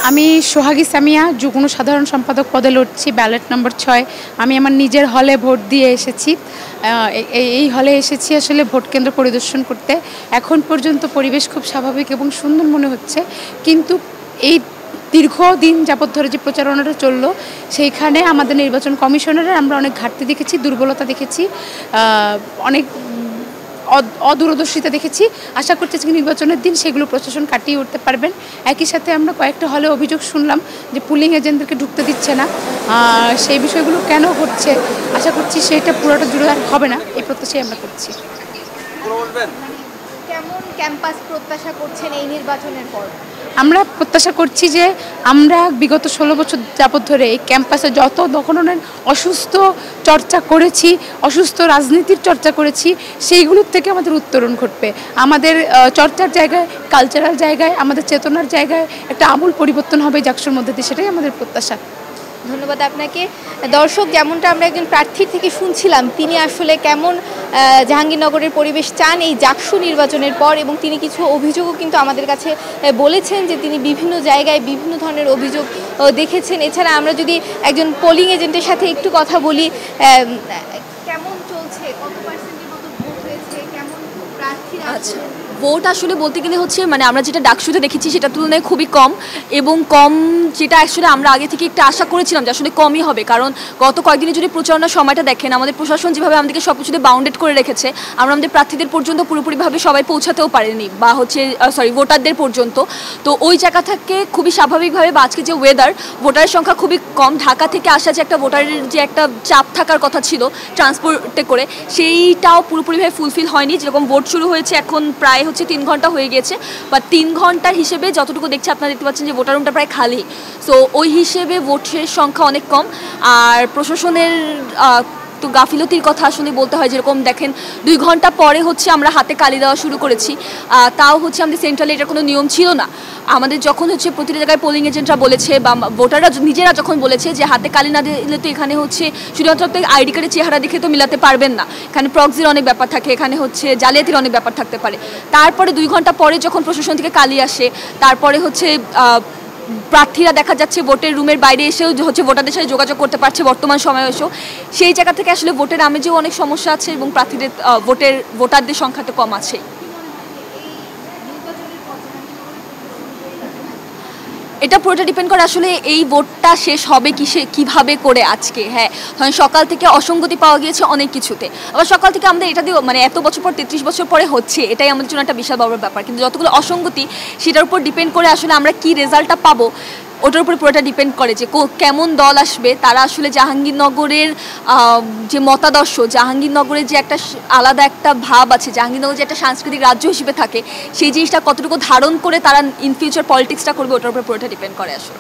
আমি সোহাগী সামিয়া যুগ্ম সাধারণ সম্পাদক পদে লড়ছি, ব্যালট নম্বর 6। আমি আমার নিজের হলে ভোট দিয়ে এসেছি। এই হলে এসেছি আসলে ভোট কেন্দ্র পরিদর্শন করতে। এখন পর্যন্ত পরিবেশ খুব স্বাভাবিক এবং সুন্দর মনে হচ্ছে, কিন্তু এই দীর্ঘদিন যাবৎ ধরে যে প্রচারণাটা চললো সেইখানে আমাদের নির্বাচন কমিশনারের আমরা অনেক ঘাটতি দেখেছি, দুর্বলতা দেখেছি, অনেক অদূরদর্শিতা দেখেছি। আশা করছি যে নির্বাচনের দিন সেগুলো প্রশাসন কাটিয়ে উঠতে পারবেন। একই সাথে আমরা কয়েকটা হলে অভিযোগ শুনলাম যে পুলিং এজেন্টদেরকে ঢুকতে দিচ্ছে না, সেই বিষয়গুলো কেন ঘটছে আশা করছি সেটা পুরোটা জুড়ে আর হবে না, এই প্রত্যাশাই আমরা করছি। কেমন ক্যাম্পাস প্রত্যাশা করছেন এই নির্বাচনের পর? আমরা প্রত্যাশা করছি যে আমরা বিগত 16 বছর যাবৎ ধরে এই ক্যাম্পাসে যত ধরনের অসুস্থ চর্চা করেছি, অসুস্থ রাজনীতির চর্চা করেছি, সেইগুলোর থেকে আমাদের উত্তরণ ঘটবে। আমাদের চর্চার জায়গায়, কালচারাল জায়গায়, আমাদের চেতনার জায়গায় একটা আমূল পরিবর্তন হবে জাকসুর মধ্যে দিয়ে, সেটাই আমাদের প্রত্যাশা। ধন্যবাদ আপনাকে। দর্শক, যেমনটা আমরা একজন প্রার্থীর থেকে শুনছিলাম তিনি আসলে কেমন জাহাঙ্গীরনগরের পরিবেশ চান এই জাকসু নির্বাচনের পর, এবং তিনি কিছু অভিযোগও কিন্তু আমাদের কাছে বলেছেন যে তিনি বিভিন্ন জায়গায় বিভিন্ন ধরনের অভিযোগ দেখেছেন। এছাড়া আমরা যদি একজন পোলিং এজেন্টের সাথে একটু কথা বলি, কেমন চলছে, কত পার্সেন্টের মতো ভোট হয়েছে, কেমন প্রার্থীরা? আচ্ছা, ভোট আসলে বলতে গেলে হচ্ছে মানে আমরা যেটা ডাকসুতে দেখেছি সেটার তুলনায় খুবই কম, এবং কম যেটা আসলে আমরা আগে থেকে একটা আশা করেছিলাম যে আসলে কমই হবে। কারণ গত কয়েকদিনে যদি প্রচারণার সময়টা দেখেন, আমাদের প্রশাসন যেভাবে আমাদেরকে সব কিছুতে বাউন্ডেড করে রেখেছে, আমরা আমাদের প্রার্থীদের পর্যন্ত পুরোপুরিভাবে সবাই পৌঁছাতেও পারেনি, বা হচ্ছে ভোটারদের পর্যন্ত। তো ওই জায়গা থেকে খুবই স্বাভাবিকভাবে বা আজকে যে ওয়েদার, ভোটারের সংখ্যা খুবই কম, ঢাকা থেকে আসা যে একটা ভোটারের যে একটা চাপ থাকার কথা ছিল ট্রান্সপোর্টে করে, সেইটাও পুরোপুরিভাবে ফুলফিল হয়নি। যেরকম ভোট শুরু হয়েছে এখন প্রায় হচ্ছে 3 ঘন্টা হয়ে গিয়েছে, বা 3 ঘন্টার হিসেবে যতটুকু দেখছি আপনারা দেখতে পাচ্ছেন যে ভোটার রুমটা প্রায় খালি। সো ওই হিসেবে ভোটের সংখ্যা অনেক কম। আর প্রশাসনের তো গাফিলতির কথা আসলে বলতে হয়, যেরকম দেখেন 2 ঘন্টা পরে হচ্ছে আমরা হাতে কালি দেওয়া শুরু করেছি, তাও হচ্ছে আমাদের সেন্ট্রালে এটার কোনো নিয়ম ছিল না। আমাদের যখন হচ্ছে প্রতিটা জায়গায় পোলিং এজেন্টরা বলেছে বা ভোটাররা নিজেরা যখন বলেছে যে হাতে কালি না দিলে তো এখানে হচ্ছে শুধুমাত্র আইডি কার্ডের চেহারা দেখে তো মিলাতে পারবেন না, এখানে প্রক্সির অনেক ব্যাপার থাকে, এখানে হচ্ছে জালিয়াতির অনেক ব্যাপার থাকতে পারে। তারপরে 2 ঘন্টা পরে যখন প্রশাসন থেকে কালি আসে, তারপরে হচ্ছে প্রার্থীরা দেখা যাচ্ছে ভোটের রুমের বাইরে এসেও হচ্ছে ভোটারদের সাথে যোগাযোগ করতে পারছে বর্তমান সময়ে এসেও। সেই জায়গা থেকে আসলে ভোটের আমেজেও অনেক সমস্যা আছে, এবং প্রার্থীদের ভোটারদের সংখ্যা তো কম আছেই। এটা পুরোটা ডিপেন্ড করে আসলে এই ভোটটা শেষ হবে কিভাবে করে আজকে। হ্যাঁ, সকাল থেকে অসঙ্গতি পাওয়া গিয়েছে অনেক কিছুতে, আবার সকাল থেকে আমাদের এটা দিয়ে মানে এত বছর পর 33 বছর পরে হচ্ছে, এটাই আমাদের জন্য একটা বিশাল বড় ব্যাপার। কিন্তু যতগুলো অসঙ্গতি সেটার উপর ডিপেন্ড করে আসলে আমরা কি রেজাল্টটা পাবো, ওটার উপরে পুরোটা ডিপেন্ড করে যে কেমন দল আসবে। তারা আসলে জাহাঙ্গীরনগরের যে মতাদর্শ, জাহাঙ্গীরনগরের যে একটা আলাদা একটা ভাব আছে, জাহাঙ্গীরনগর যে একটা সাংস্কৃতিক রাজ্য হিসেবে থাকে, সেই জিনিসটা কতটুকু ধারণ করে তারা ইন ফিউচার পলিটিক্সটা করবে, ওটার উপরে পুরোটা ডিপেন্ড করে আসলে।